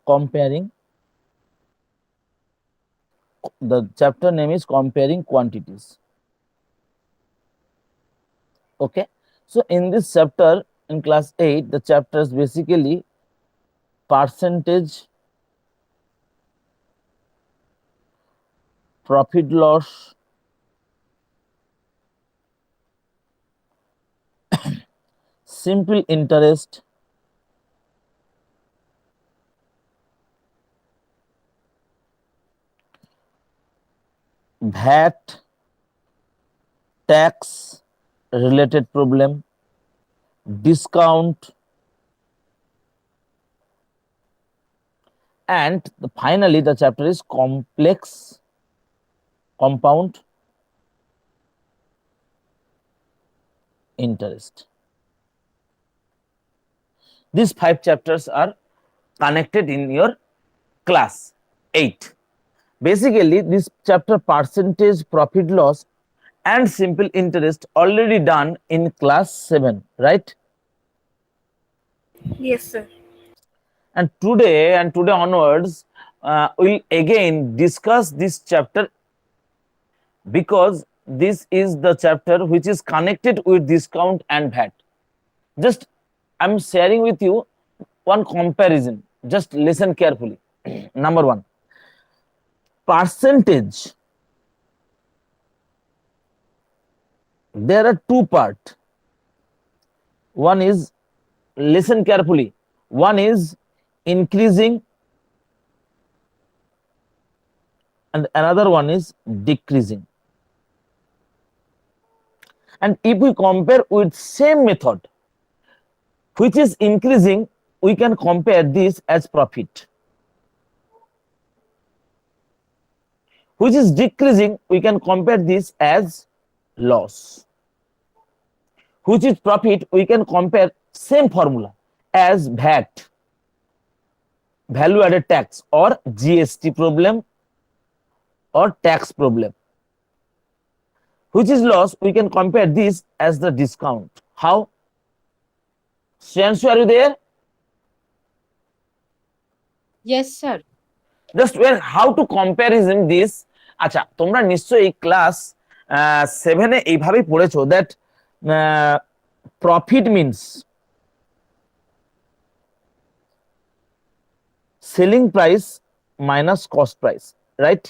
comparing. The chapter name is comparing quantities. Okay, so in this chapter in class 8, the chapter is basically percentage, profit loss, simple interest, VAT, tax related problem, discount, and finally the chapter is complex compound interest. These 5 chapters are connected in your class 8. Basically, this chapter percentage, profit loss and simple interest already done in class 7, right? Yes, sir. And today onwards, we'll again discuss this chapter, because this is the chapter which is connected with discount and VAT. Just I'm sharing with you one comparison. Just listen carefully. Number 1, percentage. There are 2 parts. One is, listen carefully, one is increasing and another one is decreasing. And if we compare with same method which is increasing, we can compare this as profit. Which is decreasing, we can compare this as loss. Which is profit, we can compare same formula as VAT, value added tax, or GST problem or tax problem. Which is loss, we can compare this as the discount. How? Shanshu, are you there? Yes, sir. Just where how to comparison this. আচ্ছা, তোমরা নিশ্চয়ই class 7 এ এইভাবেই পড়েছো that profit means selling price minus cost price, right?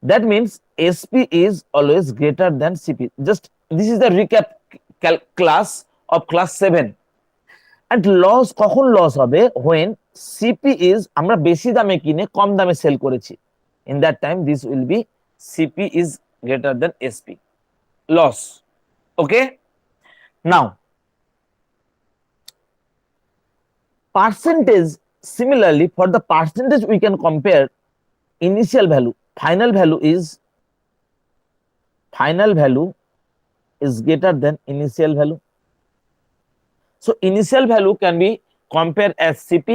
That means SP is always greater than CP. Just this is the recap class of class 7. And loss কখন loss হবে? when CP is, আমরা বেশি দামে কিনে কম দামে sell করেছি, in that time this will be CP is greater than SP, loss. Okay, now percentage, similarly for the percentage we can compare initial value, final value is greater than initial value. So initial value can be compared as CP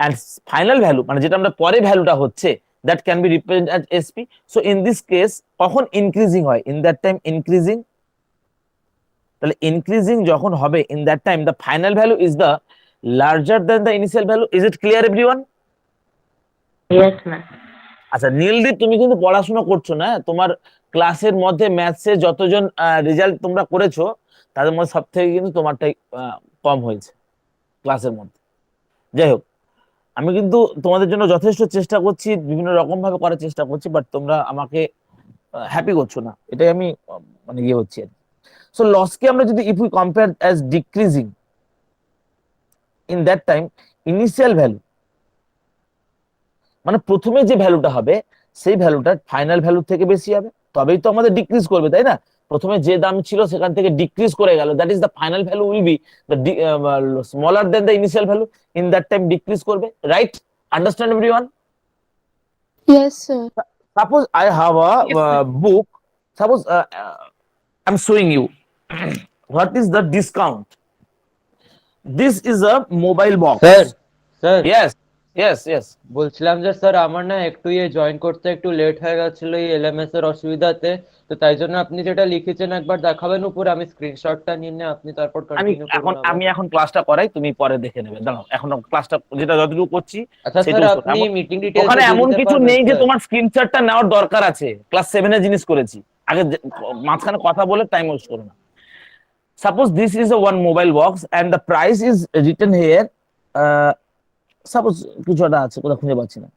and final value মানে যেটা আমরা পরে ভ্যালুটা হচ্ছে that can be represented as SP. So in this case কখন increasing হয়? in that time increasing. তাহলে increasing যখন হবে in that time the final value is the larger than the initial value. Is it clear everyone? Yes, ma'am. আচ্ছা নীলদীপ, তুমি কিন্তু পড়াশোনা করছো না, তোমার ক্লাসের মধ্যে ম্যাথসে যতজন রেজাল্ট তোমরা করেছো তাদের মধ্যে সব থেকে কিন্তু তোমারটাই কম হয়েছে ক্লাসের মধ্যে। যাই হোক, আমি কিন্তু তোমাদের জন্য যথেষ্ট চেষ্টা করছি, বিভিন্ন রকম ভাবে করার চেষ্টা করছি, বাট তোমরা আমাকে হ্যাপি করছো না, এটাই আমি মানে ইয়ে হচ্ছে। সো লসকে আমরা যদি if we compare as decreasing, in that time initial value মানে প্রথমে যে ভ্যালুটা হবে সেই ভ্যালুটা ফাইনাল ভ্যালু থেকে বেশি হবে, তবেই তো আমাদের ডিক্রিজ করবে, তাই না? প্রথমে যে দাম ছিল সেখান থেকে ডিক্রিজ করে গেল, that is the final value will be the smaller than the initial value, in that time decrease করবে, right? Understand everyone? Yes, sir. Suppose I have a book, suppose I'm showing you what is the discount. This is a mobile box. Sir, sir, Yes, yes yes. বলছিলাম যে sir আমার না একটু join করতে একটু late হয়ে গেছিল এই এলএমএস এর অসুবিধাতে, তো তাই জন্য আপনি যেটা লিখেছেন একবার দেখাবেন উপরে, আমি স্ক্রিনশটটা নিয়ে নিয়ে আপনি তারপর কন্টিনিউ করুন আবার। আমি এখন ক্লাসটা করাই, তুমি পরে দেখে নেবে, দাঁড়াও এখন ক্লাসটা যেটা যতটুকু করছি আচ্ছা স্যার, সেটুকু শোনো। আপনি মিটিং ডিটেলসে ওখানে দিয়ে এমন দিতে কিছু পারবেন নেই যে স্যার? তোমার স্ক্রিনশটটা নেওয়ার দরকার আছে, ক্লাস 7 এর জিনিস করেছি। আগে মাঝখানে কথা বলে টাইম ওয়েস্ট করো না। Suppose this is one mobile box and the price is written here, suppose কিছু একটা আছে, কোথাও খুঁজে পাচ্ছি না।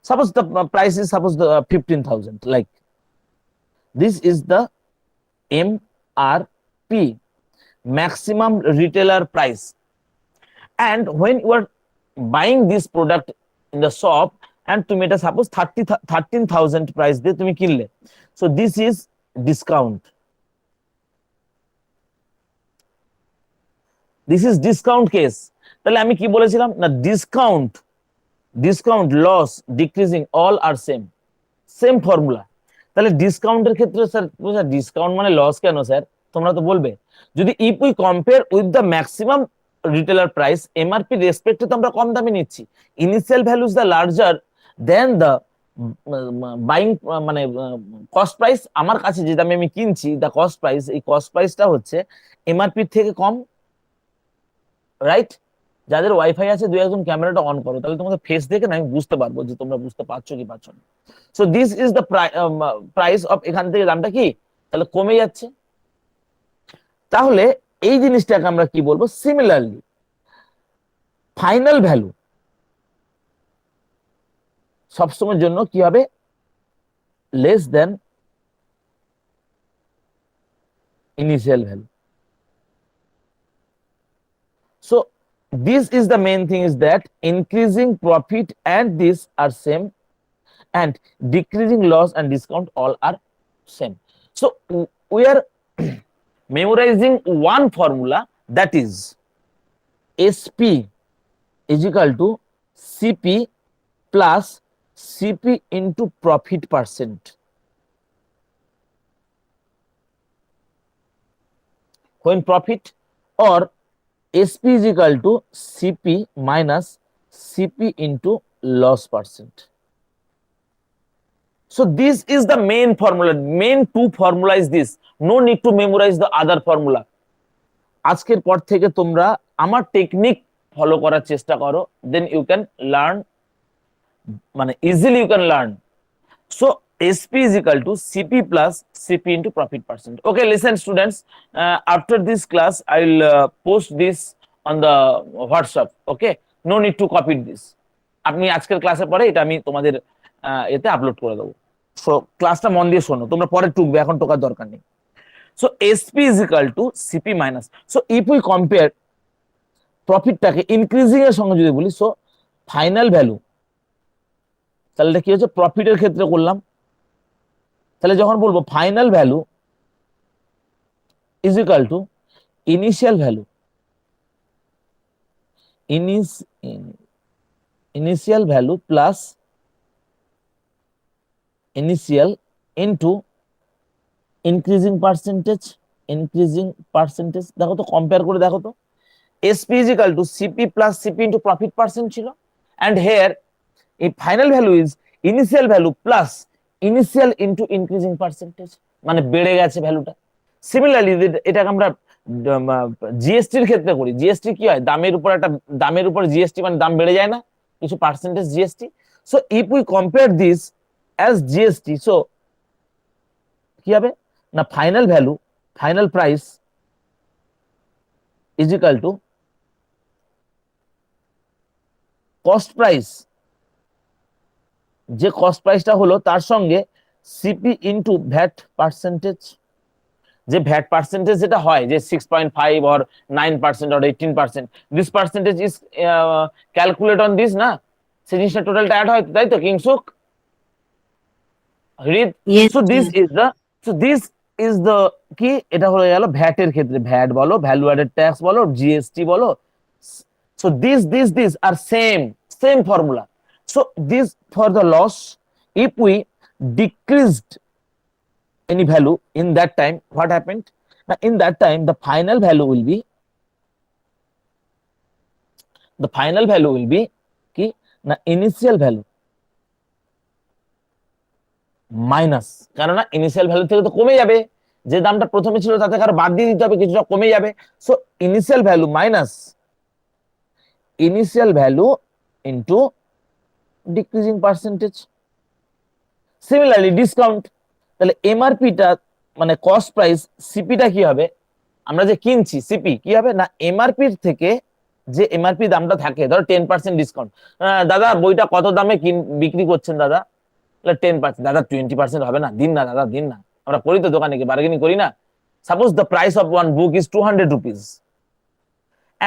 Suppose the price is suppose the 15,000. Like this is the MRP, maximum retailer price. And when you are buying this product in the shop and তুমি এটা suppose 13,000 price দিয়ে তুমি কিনলে, so this is discount. This is discount case. তাহলে আমি কি বলেছিলাম না, discount loss decreasing all are same formula. তাহলে ডিসকাউন্টের ক্ষেত্রে স্যার ডিসকাউন্ট মানে লস কেন স্যার, তোমরা তো বলবে যদি if we compare with the maximum retailer price, MRP রেসপেক্টে তো আমরা কম দামে নিচ্ছি, initial value is the larger than the buying মানে কস্ট প্রাইস। আমার কাছে যে দামে আমি কিনছি দ্য কস্ট প্রাইস, এই কস্ট প্রাইসটা হচ্ছে এমআরপি থেকে কম, রাইট? যাদের ওয়াইফাই আছে দুই একজন ক্যামেরাটা অন করো, তাহলে তোমাদের ফেস দেখে না আমি বুঝতে পারবো যে তোমরা বুঝতে পারছো কি পারছো না। So this is the price of, এখান থেকে দামটা কি তাহলে কমে যাচ্ছে। তাহলে এই জিনিসটাকে আমরা কি বলবো, সিমিলারলি ফাইনাল ভ্যালু সবসময়ের জন্য কি হবে, less than initial value. So this is the main thing is that increasing profit and this are same and decreasing loss and discount all are same. So we are memorizing one formula, that is SP is equal to CP plus CP into profit percent. When profit or SP is equal to CP minus CP into loss percent. So this is the main formula. Main two formula is this. No need to memorize the other formula. আজকের পর থেকে তোমরা আমার technique follow করার চেষ্টা করো, then you can learn, মানে easily you can learn. So SP is equal to CP plus CP into profit percent. Okay, listen students, after this class I will post this on the WhatsApp. Okay, no need to copy this. আপনি আজকের ক্লাসে পরে এটা আমি তোমাদের এতে upload করে দেবো। সো ক্লাসটা মন দিয়ে শোনো, তোমরা পরে টুকবে, এখন টোকার দরকার নেই। So SP is equal to CP minus, so if we compare প্রফিটটাকে ইনক্রিজিং এর সঙ্গে যদি বলি, সো ফাইনাল ভ্যালু, তাহলে এটা কি হচ্ছে প্রফিটের ক্ষেত্রে করলাম, তাহলে যখন বলবো final value is equal two initial value, initial value plus initial into increasing percentage. দেখো তো কম্পেয়ার করে দেখো তো, SP is equal to CP plus CP into profit percent ছিল, and here এই final value is initial value plus initial into increasing percentage, মানে বেড়ে গেছে ভ্যালুটা। সিমিলারলি এটাকে আমরা জিএসটির ক্ষেত্রে করি। জিএসটি কি হয়, দামের উপর জিএসটি, মানে দাম বেড়ে যায় না, কিছু percentage GST. So if we compare this as GST, so কি হবে না, final value, final price is equal to cost price, যে কস্ট প্রাইসটা হলো তার সঙ্গে সিপি ইনটু ভ্যাট পার্সেন্টেজ, যে ভ্যাট পার্সেন্টেজ যেটা হয় যে 6.5 or 9% or 18%, this percentage is calculate on this না, সেই জিনিসটা টোটালটা অ্যাড হয়, তাই তো Kingshuk Hrid? Yes, so this sir. Is the key, এটা হয়ে গেল ভ্যাটের ক্ষেত্রে, ভ্যাট বলো, ভ্যালু অ্যাডেড ট্যাক্স বলো, জিএসটি বলো। So this are same formula. So this for the loss, if we decreased any value in that time, what happened? Now in that time the final value will be the final value will be কি না initial value minus, কেননা initial value থেকে তো কমে যাবে, যে দামটা প্রথমে ছিল তাতে কারো বাদ দিয়ে দিতে হবে, কিছুটা কমে যাবে। So initial value minus initial value into decreasing percentage. Similarly discount, তাহলে এমআরপিটা মানে কস্ট প্রাইস, সিপিটা কি হবে, আমরা যে কিনছি সিপি কি হবে না এমআরপির থেকে যে এমআরপি দামটা থাকে, ধরো 10% ডিসকাউন্ট, দাদা বইটা কত দামে বিক্রি করছেন দাদা, 10%, দাদা 20% হবে না, দিন না দাদা দিন না, আমরা করি তো দোকানে গিয়ে বার্গেনিং করি না। Suppose the price of one book is 200 rupees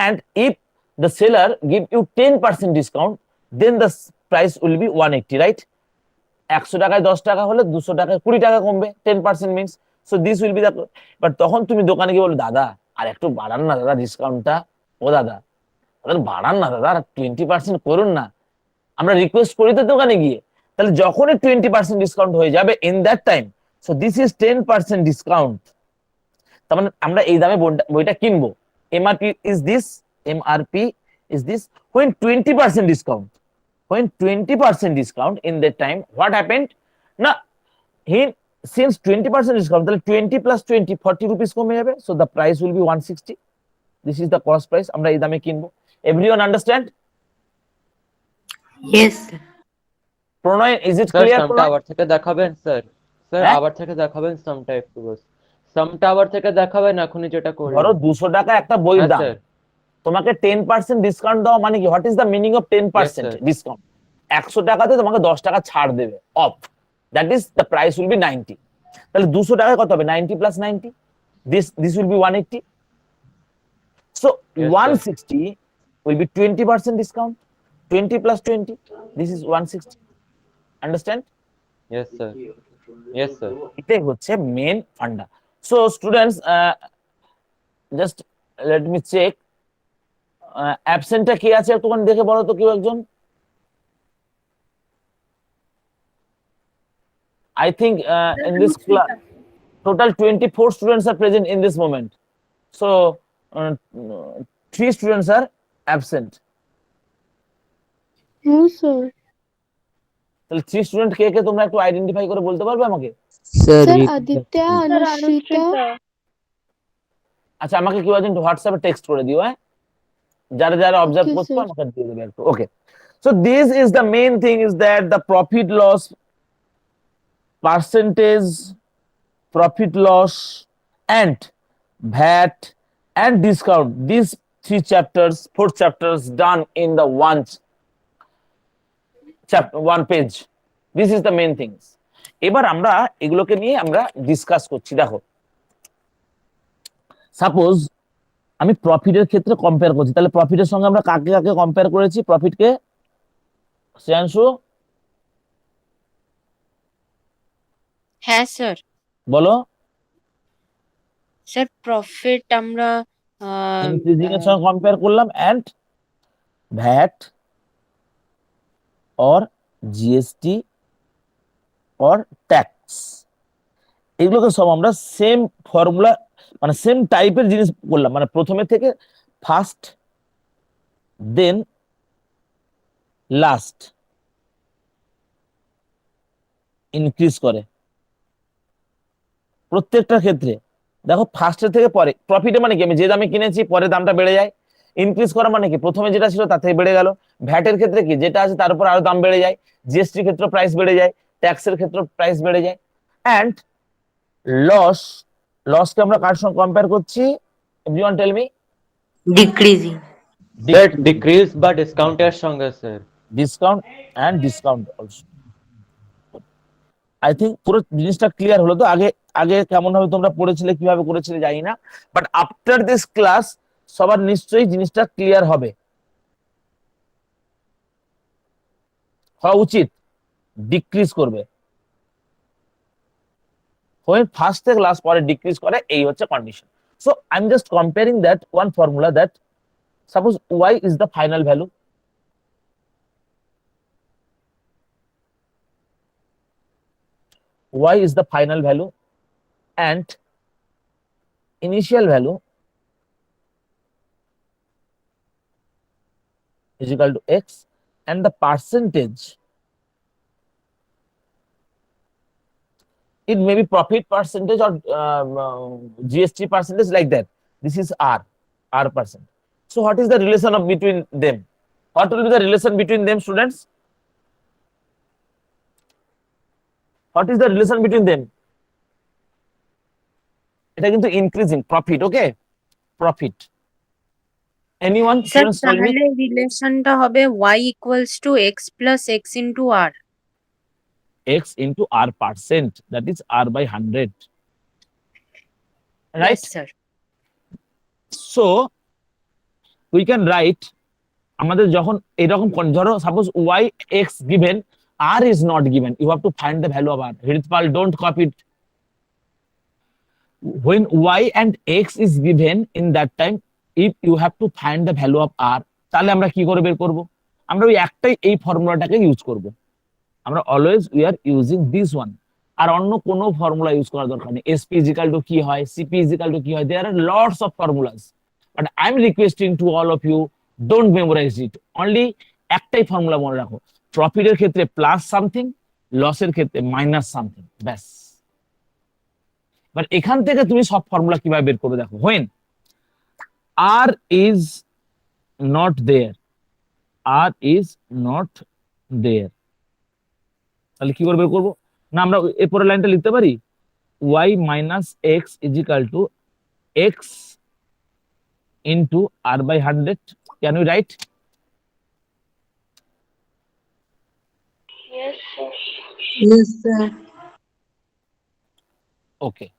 and if the seller give you 10% discount then the price will be 180, right? 100 টাকায় 10 টাকা হলে 200 টাকায় 20 টাকা কমবে, 10% means, so this will be the. But তখন তুমি দোকানে গিয়ে বলো দাদা আর একটু বাড়ান না দাদা ডিসকাউন্টটা, ও দাদা বাড়ান না দাদা 20% করুন না, আমরা রিকোয়েস্ট করি তো দোকানে গিয়ে। তাহলে যখনই 20% ডিসকাউন্ট হয়ে যাবে in that time, so this is 10% discount, তার মানে আমরা এই দামে বইটা কিনবো। MRP is this, MRP is this, when 20% discount, when 20% discount in that time what happened না he since 20% discount তাহলে 20 plus 20 40 rupees কমে যাবে, so the price will be 160, this is the cost price, আমরা এই দামে কিনবো। everyone understand? Yes, sir. Pranay is it sir clear? সামটা আবার থেকে দেখাবেন স্যার, স্যার হ্যাঁ? আবার থেকে দেখাবেন সামটা একটু, বস সামটা আবার থেকে দেখাবেন এখনই যেটা ধরো করলেন। 200 টাকা একটা বইয়ের হ্যাঁ দাম, স্যার, তোমাকে 10% ডিসকাউন্ট দেওয়া মানে কি, what is the meaning of 10% sir. Discount? 100 টাকাতে তোমাকে 10 টাকা ছাড় দেবে of, that is the price will be 90, তাহলে 200 টাকায় কত হবে 90 plus 90, this will be 180, so Yes, 160 will be 20% discount, 20 plus 20, this is 160, understand? Yes sir, yes sir. এটাই হচ্ছে মেন ফান্ডা। So students just let me check, অ্যাবসেন্টটা কে আছে একটুখানি দেখে বলো তো কেউ একজন। I think in this class total 24 students are present in this moment, so 3 students are absent, No, sir. তাহলে 3 স্টুডেন্ট কে কে তোমরা একটু আইডেন্টিফাই করে বলতে পারবে আমাকে? Sir, Aditya, Anushita. আচ্ছা আমাকে কেউ একজন হোয়াটসঅ্যাপে টেক্সট করে দিও, হ্যাঁ যারা যারা অবজার্ভ Okay, করছো sir. আমাকে দিয়ে দেবে একটু, okay. So this is the main thing is that the profit loss percentage, profit loss and VAT and discount, these 3 chapters 4 chapters done in the one page, this is the main things। এবার আমরা এগুলোকে নিয়ে আমরা discuss করছি। দেখো suppose আমি প্রফিটের ক্ষেত্রে কম্পেয়ার করছি, তাহলে প্রফিটের সঙ্গে আমরা কাকে কাকে কম্পেয়ার করেছি, প্রফিটকে শ্রেয়াংশু হ্যাঁ স্যার, বলো। স্যার প্রফিট আমরা ইনক্রিজিং এর সঙ্গে কম্পেয়ার করলাম and VAT or GST or tax, এগুলোকে সব আমরা সেম ফর্মুলা মানে সেম টাইপের জিনিস করলাম, মানে প্রথমে থেকে ফার্স্ট দেন লাস্ট ইনক্রিজ করে প্রত্যেকটা ক্ষেত্রে। দেখো ফার্স্টের থেকে পরে প্রফিটে মানে কি, আমি যে দামে কিনেছি পরে দামটা বেড়ে যায়। ইনক্রিজ করা মানে কি, প্রথমে যেটা ছিল তার থেকে বেড়ে গেল। ভ্যাটের ক্ষেত্রে কি, যেটা আছে তার উপর আরো দাম বেড়ে যায়। জিএসটির ক্ষেত্রে প্রাইস বেড়ে যায়, ট্যাক্সের ক্ষেত্রে প্রাইস বেড়ে যায়। অ্যান্ড লস, লসকে আমরা কার সঙ্গে কম্পেয়ার করছি, everyone tell me. decreasing. Sir decrease বা ডিসকাউন্টের সঙ্গে sir. Discount and discount also. I think পুরো জিনিসটা ক্লিয়ার হলো তো? আগে আগে কেমন ভাবে তোমরা পড়েছিলে কিভাবে করেছিলে জানি না, বাট আফটার দিস ক্লাস সবার নিশ্চয়ই জিনিসটা ক্লিয়ার হবে, হওয়া উচিত। ডিক্রিজ করবে, when ফার্স্ট থেকে লাস্ট পরে ডিক্রিজ করে, এই হচ্ছে condition. So I am just comparing that one formula that suppose Y is the final value, y is the final value and initial value is equal to X, and the percentage, it may be profit percentage or GST percentage, like that. This is R percent. So what is the relation of between them? What will be the relation between them, students? What is the relation between them? এটা কিন্তু increasing profit, okay? Profit. Anyone? Sir Students tell me. তাহলে রিলেশনটা হবে y equals to x plus x into r। X into R percent, that is R by 100. Right? Sir. So we can write, আমাদের যখন এরকম ধরো suppose y x given, r is not given, you have to find the value of r. Hridpal, don't copy it. When y and x is given, in that time if you have to find the value of r, তাহলে আমরা কি করে বের করব? আমরা ওই একটাই এই ফর্মুলাটাকে ইউজ করব। আমরা always we are using this one, আর অন্য কোনো ফর্মুলা ইউজ করার দরকার নেই। এসপি ইজিক্যাল টু কি হয়, সিপি ইজিক্যাল টু কি হয়, there are lots of formulas, but I am requesting to all of you, don't memorize it, only একটাই ফর্মুলা মনে রাখো, প্রফিটের ক্ষেত্রে প্লাস সামথিং, লসের ক্ষেত্রে মাইনাস সামথিং, ব্যাস। বাট এখান থেকে তুমি সব ফর্মুলা কিভাবে বের করবে দেখো, when R is not there, R is not there, তাহলে কি করে বের করবো? না আমরা এরপরের লাইনটা লিখতে পারি, y minus x is equal to x into r by 100. Can we write? Yes, sir. Yes, sir. Okay.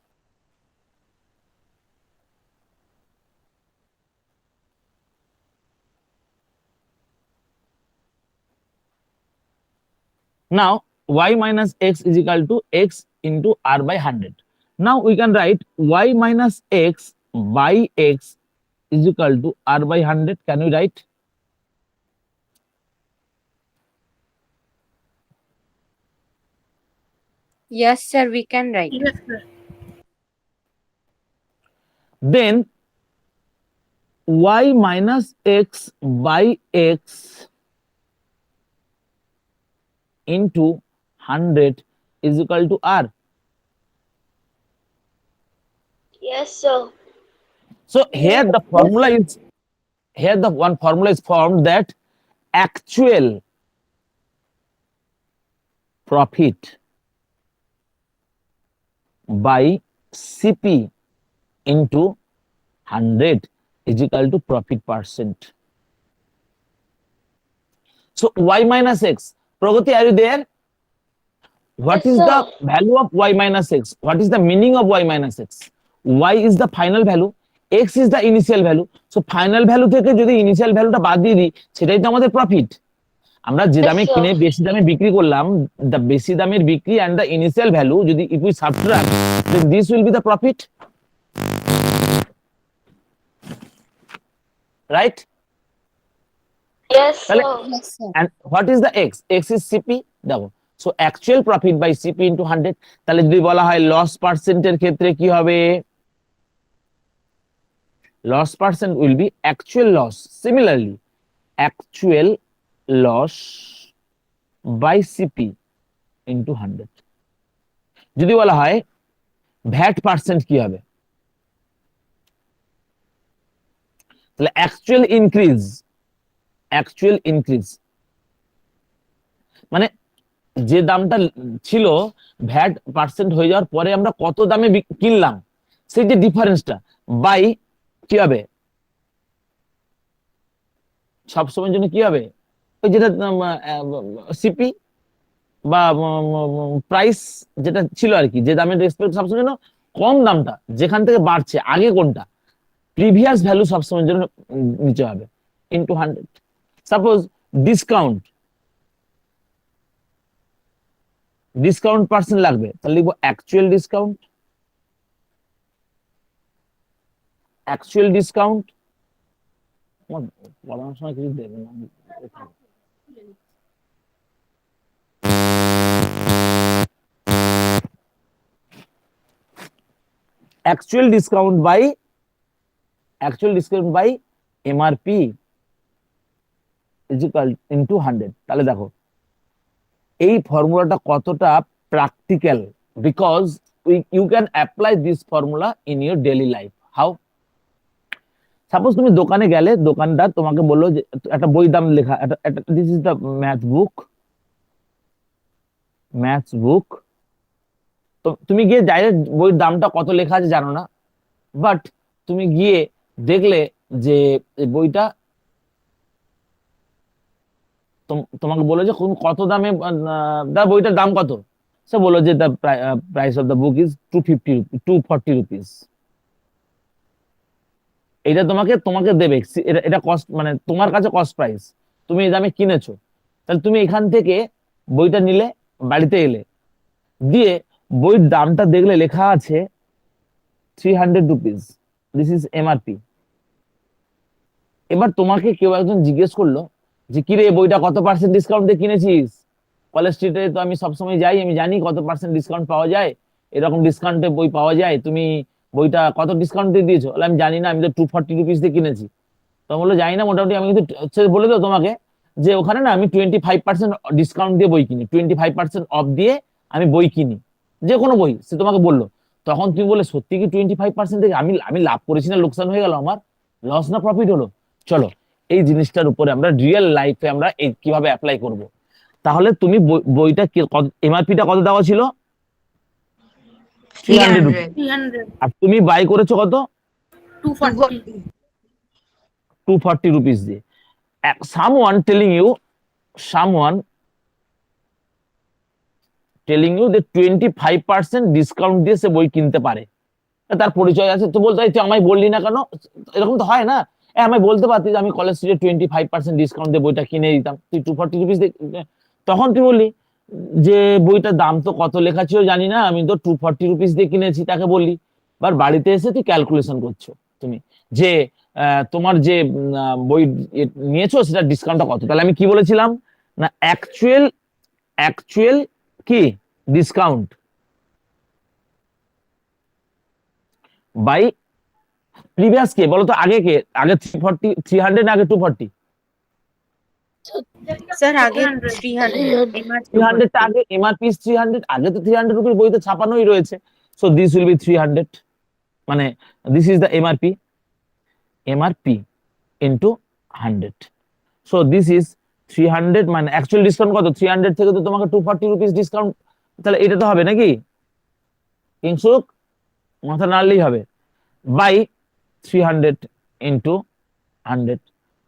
Now y minus x is equal to x into r by 100. Now we can write y minus x by x is equal to r by 100. Can we write? Yes, sir, we can write. Yes, sir. Then y minus x by x into 100 is equal to r. Yes, sir. So here the formula is, here the one formula is formed, that actual profit by CP into 100 is equal to profit percent. So y minus x, Pragati, are you there? What Yes, is sir. the value of y minus x? What is the meaning of y minus x? Y is the final value, x is the initial value. So final value থেকে যদি initial ভ্যালুটা বাদ দিয়ে দিই, সেটাই তো আমাদের profit. আমরা যে দামে Yes, sir. কিনে বেশি দামে বিক্রি করলাম, the বেশি দামের বিক্রি and the initial value, যদি if we subtract, then this will be the profit, right? Yes, তাহলে sir. Yes, sir. and what is the x? X is CP, দেখো, so actual profit by CP into 100. তাহলে যদি বলা হয় loss পার্সেন্টের ক্ষেত্রে কি হবে? Loss percent will be actual loss. Similarly, actual loss by CP into 100. যদি বলা হয় ভ্যাট পার্সেন্ট কি হবে? তাহলে actual increase মানে যে দামটা ছিল ভ্যাট পার্সেন্ট হয়ে যাওয়ার পরে আমরা কত দামে কিনলাম, সেই যে ডিফারেন্সটা বাই কি হবে, সবসময়ের জন্য কি হবে, ওই যেটা সিপি বা প্রাইস যেটা ছিল আর কি, যে দামের রেসপেক্ট সবসময়ের জন্য কম দামটা যেখান থেকে বাড়ছে আগে কোনটা, প্রিভিয়াস ভ্যালু সবসময়ের জন্য নিচে হবে, ইন্টু 100। সাপোজ ডিসকাউন্ট পার্সেন্ট লাগবে, তাহলে লিখবো অ্যাকচুয়াল ডিসকাউন্ট। পড়ানোর সময় কিছু দেবে না, actual discount by MRP is equal into 100। তাহলে দেখো এই ফর্মুলাটা কতটা practical, because you can apply this formula in your daily life. How? Suppose তুমি দোকানে গেলে, দোকানদার তোমাকে বললো যে একটা বই দাম লেখা, দিস ইজ দ্য ম্যাথস বুক। তো তুমি গিয়ে ডাইরেক্ট বইয়ের দামটা কত লেখা আছে জানো না, বাট তুমি গিয়ে দেখলে যে এই বইটা তোমাকে বলে যে কত দামে, বইটার দাম কত, সে বললো যে the price of the book is 240 rupees. এটা তোমাকে তোমাকে দেবে, এটা কস্ট, মানে তোমার কাছে কস্ট প্রাইস, তুমি এই দামে কিনেছো। তাহলে তুমি এখান থেকে বইটা নিলে, বাড়িতে এলে, দিয়ে বইয়ের দামটা দেখলে লেখা আছে 300 রুপিস, দিস ইজ এমআরপি। এবার তোমাকে কেউ একজন জিজ্ঞেস করলো যে কিরে বইটা কত পার্সেন্ট ডিসকাউন্ট দিয়ে কিনেছিস? কলেজ স্ট্রিটে তো আমি সবসময় যাই, আমি জানি কত পার্সেন্ট ডিসকাউন্ট পাওয়া যায়, এরকম ডিসকাউন্টে বই পাওয়া যায়, তুমি বইটা কত ডিসকাউন্ট দিয়ে দিয়েছো? বলে আমি জানি না, আমি তো 240 রুপিস দিয়ে কিনেছি। তো বললো জানি না, মোটামুটি আমি কিন্তু বলে দাও তোমাকে যে ওখানে না আমি 25% ডিসকাউন্ট দিয়ে বই কিনি, 25% অফ দিয়ে আমি বই কিনি, যে কোনো বই, সে তোমাকে বললো। তখন তুমি বলে সত্যি কি 25% থেকে আমি আমি লাভ করেছি না লোকসান হয়ে গেল আমার? লস না প্রফিট হলো? চলো এই জিনিসটার উপরে আমরা রিয়েল লাইফে আমরা কিভাবে অ্যাপ্লাই করব। তাহলে তুমি বইটা এমআরপিটা কত দেওয়া ছিল? 300 রুপিস। 300, আর তুমি বাই করেছো কত? 240. 240 রুপিস দিয়ে। someone telling you that 25% discount দিয়ে সে বই কিনতে পারে, তার পরিচয় আছে, তো বলতে তুই আমায় বললি না কেন? এরকম তো হয় না, আমায় বলতে পারতি যে আমি কলেজ স্ট্রিটে 25% ডিসকাউন্ট দিয়ে বইটা কিনে দিতাম, তুই 240 রুপিস দিয়ে। তখন তুই বললি যে বইটার দাম তো কত লেখা ছিল জানি না, আমি তো 240 রুপিস দিয়ে কিনেছি, তাকে বললি। এবার বাড়িতে এসে তুই ক্যালকুলেশন করছো তুমি যে তোমার যে বই নিয়েছো সেটা ডিসকাউন্টটা কত। তাহলে আমি কি বলেছিলাম না, অ্যাকচুয়াল কি ডিসকাউন্ট বাই প্রিভিয়াস কে বলো তো, আগে কে? আগে 300 না আগে 240? স্যার আগে 300. 300 টা আগে, এমআরপি 300, আগে তো 300 রুপির বইতে ছাপানোই রয়েছে। সো দিস উইল বি 300, মানে this is the MRP into 100। So this is 300 মানে অ্যাকচুয়াল ডিসকাউন্ট কত? 300 থেকে তো তোমাকে 240 রুপিস ডিসকাউন্ট, তাহলে এটা তো হবে নাকি? কিংসুক মাথা নাড়লেই হবে, by 300 into 100।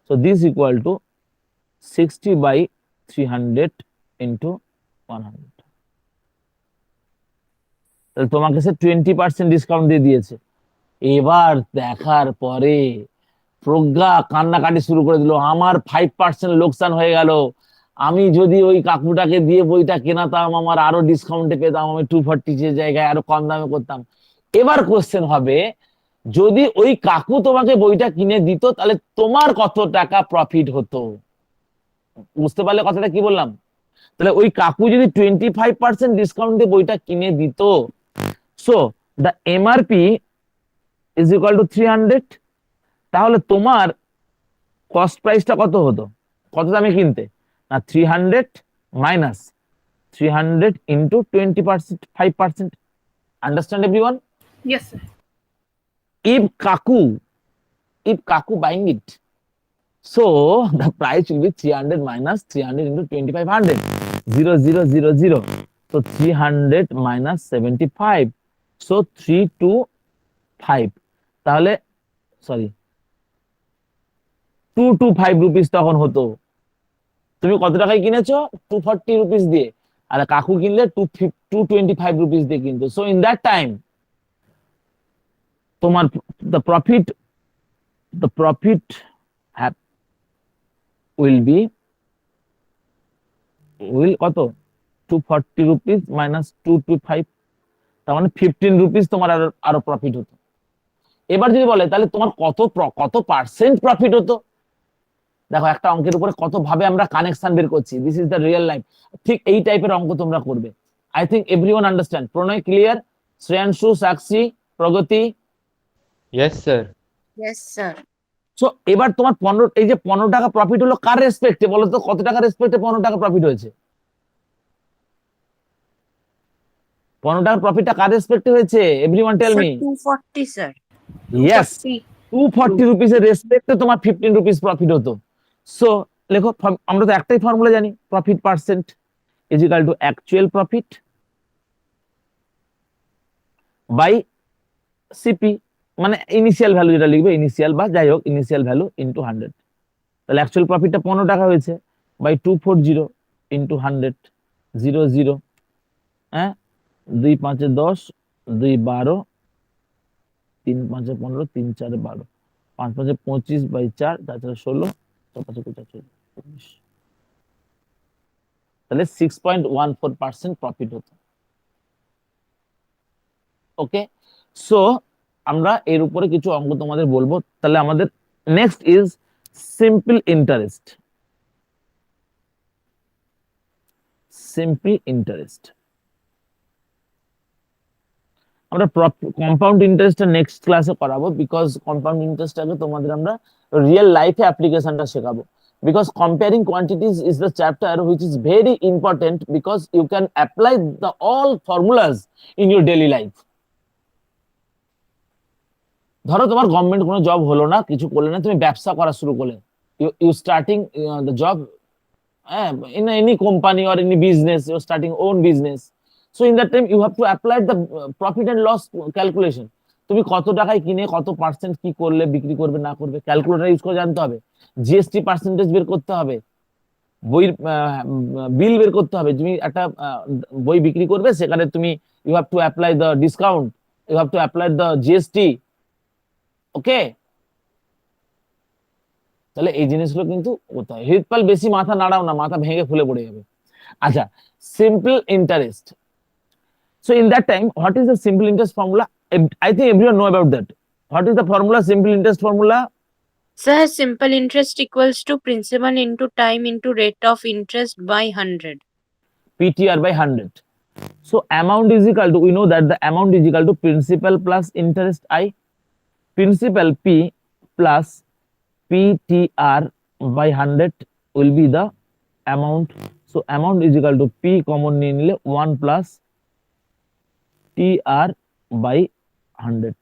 So this equal to 60 by 300 into 100। তাহলে তোমাকে সে 20% ডিসকাউন্ট দিয়ে দিয়েছে। এবার দেখার পরে প্রজ্ঞা কান্নাকাটি শুরু করে দিল, আমার 5% লোকসান হয়ে গেল, আমি যদি ওই কাকুটাকে দিয়ে বইটা কেনাতাম আমার আরো ডিসকাউন্টে পেতাম, আমি 240 জায়গায় আরো কম দামে করতাম। এবার কোশ্চেন হবে, যদি ওই কাকু তোমাকে বইটা কিনে দিত তাহলে তোমার কত টাকা প্রফিট হতো? বুঝতে পারলে কথাটা কি বললাম? তাহলে ওই কাকু যদি 25% ডিসকাউন্ট দিয়ে বইটা কিনে দিত, so the MRP is equal two 300, তাহলে তোমার কস্ট প্রাইসটা কত হতো? কত দামে কিনতে? না 300 minus 300 into 20%, 5%। Understand everyone? Yes, sir. If Kaku buying it, so the price will be 300 minus 300 into 2500, 0 0 0 0, so 300 minus 75, so 325, তাহলে সরি 225 রুপিস তখন হতো। তুমি কত টাকায় কিনেছো? 240 রুপিস দিয়ে, আর কাকু কিনলে 225 রুপিস দিয়ে কিনতো। সো ইন দ্যাট টাইম তোমার the profit will কত? 240 রুপিস মাইনাস 225, তার মানে 15 রুপিস তোমার আরো প্রফিট হতো। এবার যদি বলে তাহলে তোমার কত পার্সেন্ট প্রফিট হতো? দেখো একটা অঙ্কের উপরে কত ভাবে আমরা কানেকশন বের করছি, this is the real life. ঠিক এই টাইপের অঙ্ক তোমরা করবে। I think everyone understand. Pranay clear? Shreyanshu, Sakshi, Pragati? Yes, sir. Yes, sir. So এবার তোমার 15, এই যে 15 টাকা প্রফিট হলো কার রেসপেক্টে বলো তো, কত টাকা রেসপেক্টে 15 টাকা প্রফিট হয়েছে? 15 টাকার প্রফিটটা কার রেসপেক্টে হয়েছে? Everyone tell sir me. 240 স্যার। ইয়েস, 40 240 রুপিস এর রেসপেক্টে তোমার 15 রুপিস প্রফিট হতো। সো লেখো, আমরা তো একটাই ফর্মুলা জানি, profit percent is equal to actual profit by CP, মানে ইনিশিয়াল ভ্যালু যেটা লিখবে, ইনিশিয়াল বা যাই হোক ইনিশিয়াল ভ্যালু ইনটু 100। তাহলে অ্যাকচুয়াল প্রফিটটা 15 টাকা হয়েছে, বাই 240 ইনটু 100, 00, হ্যাঁ, 2 5 10, 2 12, 3 5 15, 3 4 12, 5 5 25 বাই 4, 4 4 16, 4 5 25, 19। তাহলে 6.14% প্রফিট হতো। ওকে, সো আমরা এর উপরে কিছু অঙ্ক তোমাদের বলবো। তাহলে আমাদের next is simple interest. Simple interest আমরা কম্পাউন্ড ইন্টারেস্টটা নেক্সট ক্লাসে করাবো, বিকজ কম্পাউন্ড ইন্টারেস্টটাকে তোমাদের আমরা রিয়েল লাইফে অ্যাপ্লিকেশনটা শেখাবো। Because comparing quantities is the chapter which is very important, because you can apply the all formulas in your daily life. ধরো তোমার গভর্নমেন্ট কোনো জব হলো না, কিছু করলে না, তুমি ব্যবসা করা শুরু করলে, you starting the job in any company or any business, you're starting own business. So in that time you have to apply the profit and loss calculation. তুমি কত টাকায় কিনে কত পার্সেন্ট কি করলে বিক্রি করবে না করবে, ক্যালকুলেটর ইউজ করে জানতে হবে, জিএসটি পার্সেন্টেজ বের করতে হবে, বই বিল বের করতে হবে। তুমি একটা বই বিক্রি করবে, সেখানে তুমি you have to apply the discount, you have to apply the GST. Okay, তাহলে এই জিনিসগুলো কিন্তু করতে হয়। হৃদপাল বেশি মাথা নাড়াও না, মাথা ভেঙে ফুলে পড়ে যাবে। আচ্ছা, simple interest. So in that time what is the simple interest formula? I think everyone know about that. What is the formula, simple interest formula? Sir, simple interest equals to principal into time into rate of interest by 100. PTR by 100. So amount is equal to, we know that the amount is equal to principal plus interest I, principal P plus PTR by 100 will be the amount. So amount is equal to P common নিয়ে নিলে 1 plus TR by 100.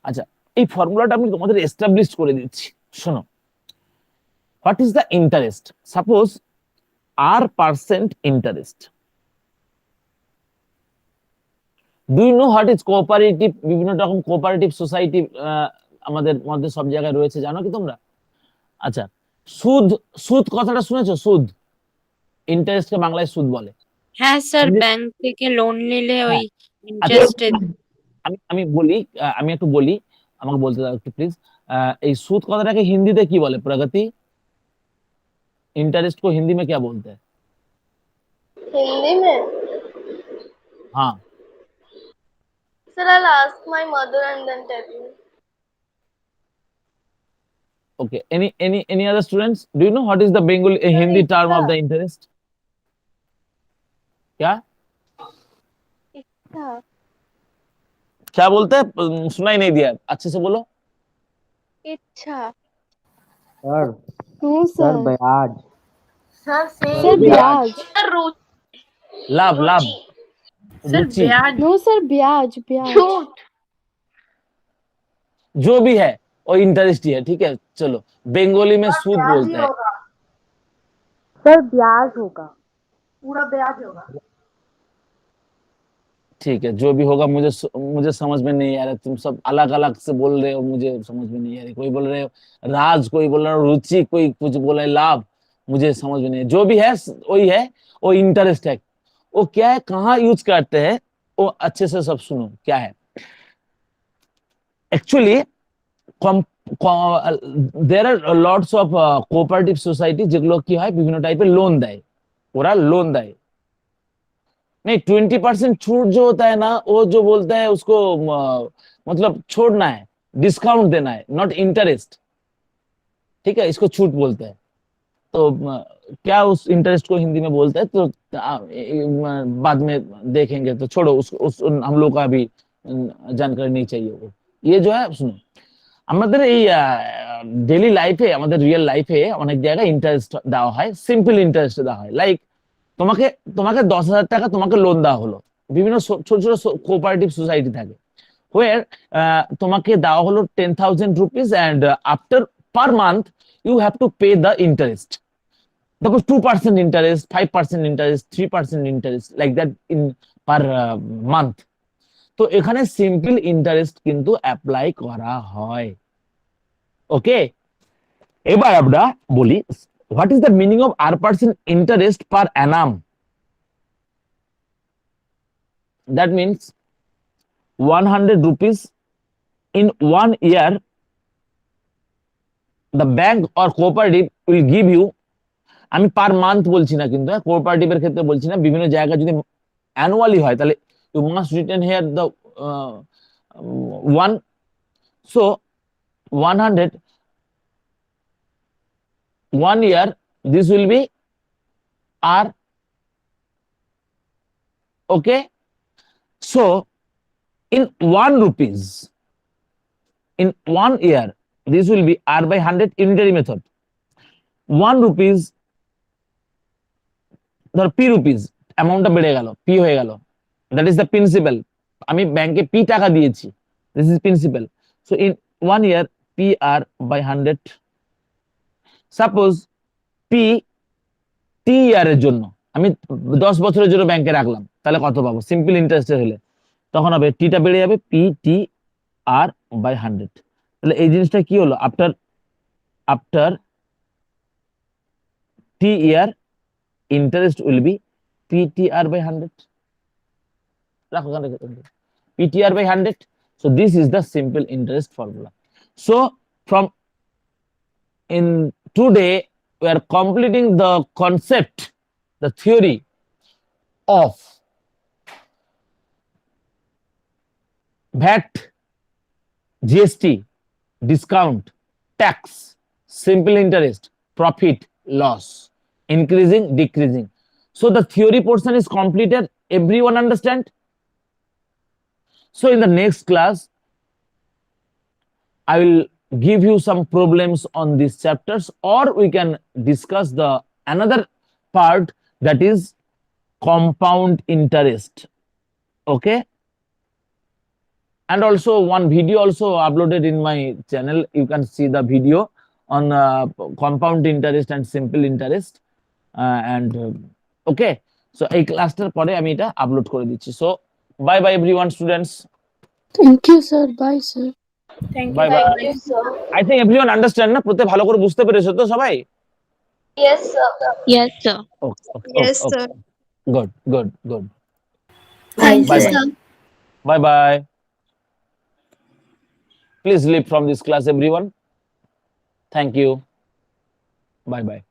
আচ্ছা, এই ফর্মুলাটা আমি তোমাদের establish করে দিচ্ছি, শোনো। What is the interest? Suppose R% interest. Do you know what is cooperative? বিভিন্ন রকম কোঅপারেটিভ সোসাইটি আমাদের মধ্যে সব জায়গায় রয়েছে, জানো কি তোমরা? আচ্ছা, সুদ, সুদ কথাটা শুনেছো? সুদ, ইন্টারেস্টকে বাংলায় সুদ বলে। হ্যাঁ স্যার, আমি- ব্যাংক থেকে লোন নিলে ওই আচ্ছা, ইন্টারেস্টে আমি বলি, আমি একটু বলি, আমাকে বলতে দাও একটু প্লিজ। এই সুদ কথাটাকে হিন্দিতে কি বলে প্রগতি? इंटरेस्ट को हिंदी में क्या बोलते हैं? हिंदी में? हाँ, Sir, I'll ask my mother and then tell you. okay. Any other students? Do you know what is the Bengali Hindi term of the interest? क्या क्या बोलते हैं? सुनाई नहीं दिया, अच्छे से बोलो। इच्छा। सर नो सर ब्याज सर सर ब्याज सर लाभ, लाभ, सर रुचि, ब्याज नो सर ब्याज ब्याज झूठ। जो भी है वो इंटरेस्ट ही है, ठीक है। चलो, बंगाली में सूद बोलते हैं। सर ब्याज होगा पूरा ब्याज होगा। ठीक है, जो भी होगा, मुझे समझ में नहीं आ रहा, तुम सब अलग अलग से बोल रहे हो, मुझे समझ में नहीं आ रही। कोई बोल रहे हो राज, कोई बोल रहा है रुचि, कोई कुछ बोल रहा है लाभ, मुझे समझ में नहीं है। जो भी है वही है, वो इंटरेस्ट है। वो क्या है, कहाँ यूज करते हैं, वो अच्छे से सब सुनो क्या है। Actually there are lots of cooperative society যেগুলো কি হয়, বিভিন্ন টাইপের লোন দেয়, ওরা লোন দেয়। नहीं, 20% छूट जो होता है ना, वो जो बोलता है उसको मतलब छोड़ना है, डिस्काउंट देना है, नॉट इंटरेस्ट, ठीक है, इसको छूट बोलते हैं। तो क्या उस इंटरेस्ट को हिंदी में बोलते हैं, तो बाद में देखेंगे, तो छोड़ो उस हम लोग का भी जानकारी नहीं चाहिए वो। ये जो है सुनो, আমাদের এই ডেইলি লাইফে, আমাদের রিয়েল লাইফে অনেক জায়গায় ইন্টারেস্ট দেওয়া হয়, সিম্পল ইন্টারেস্ট দেওয়া হয়। লাইক তোমাকে তোমাকে 10,000 টাকা তোমাকে লোন দেওয়া হলো, বিভিন্ন ছোট ছোট কোঅপারেটিভ সোসাইটি থাকে, where তোমাকে দেওয়া হলো 10,000 rupees and after per month you have to pay the interest. Suppose 2% interest, 5% interest, 3% interest, like that in per month. তো এখানে সিম্পল ইন্টারেস্ট কিন্তু অ্যাপ্লাই করা হয়। ওকে, এবার আমরা বলি what is the meaning of r% interest per Anam. That means 100 rupees in 1 year the bank or cooperative will give you, আমি per month বলছি না কিন্তু, কোঅপারেটিভের ক্ষেত্রে বলছি না, বিভিন্ন জায়গায় যদি অ্যানুয়ালি হয় তাহলে you must written here the one, so 100 1 year, this will be r. Okay, so in 1 rupees in 1 year, this will be r by 100 unitary method. 1 rupees ধর p rupees, অ্যামাউন্টটা বেড়ে গেল, p হয়ে গেল, that is the principal, আমি ব্যাংকে p টাকা দিয়েছি, this is principal. So in 1 year pr by 100. Suppose p t ইয়ারের জন্য আমি 10 বছরের জন্য ব্যাংকে রাখলাম, তাহলে কত পাবো? সিম্পল ইন্টারেস্টের হলে তখন হবে টিটা বেড়ে যাবে p t r by 100। তাহলে এই জিনিসটা কি হলো? After t year interest will be ptr by 100. রাখো ptr by 100. So this is the simple interest formula. So from in today we are completing the concept, the theory of VAT, GST, discount, tax, simple interest, profit, loss, increasing, decreasing. So the theory portion is completed. Everyone understand? So in the next class I will give you some problems on these chapters, or we can discuss the another part, that is compound interest. Okay, and also one video also uploaded in my channel, you can see the video on compound interest and simple interest, and okay, so এই ক্লাসটার পরে আমি এটা upload করে দিচ্ছি। So bye bye everyone students. Thank you, sir. Bye, sir. Thank you. Bye bye. Thank you, sir. I think everyone understand না, প্রত্যেক ভালো করে বুঝতে পেরেছো তো সবাই? Yes, sir. Yes, sir. Okay, Yes, okay. sir. Good. Thank Bye you, bye. sir. Bye bye. Please leave from this class everyone. Thank you. Bye bye.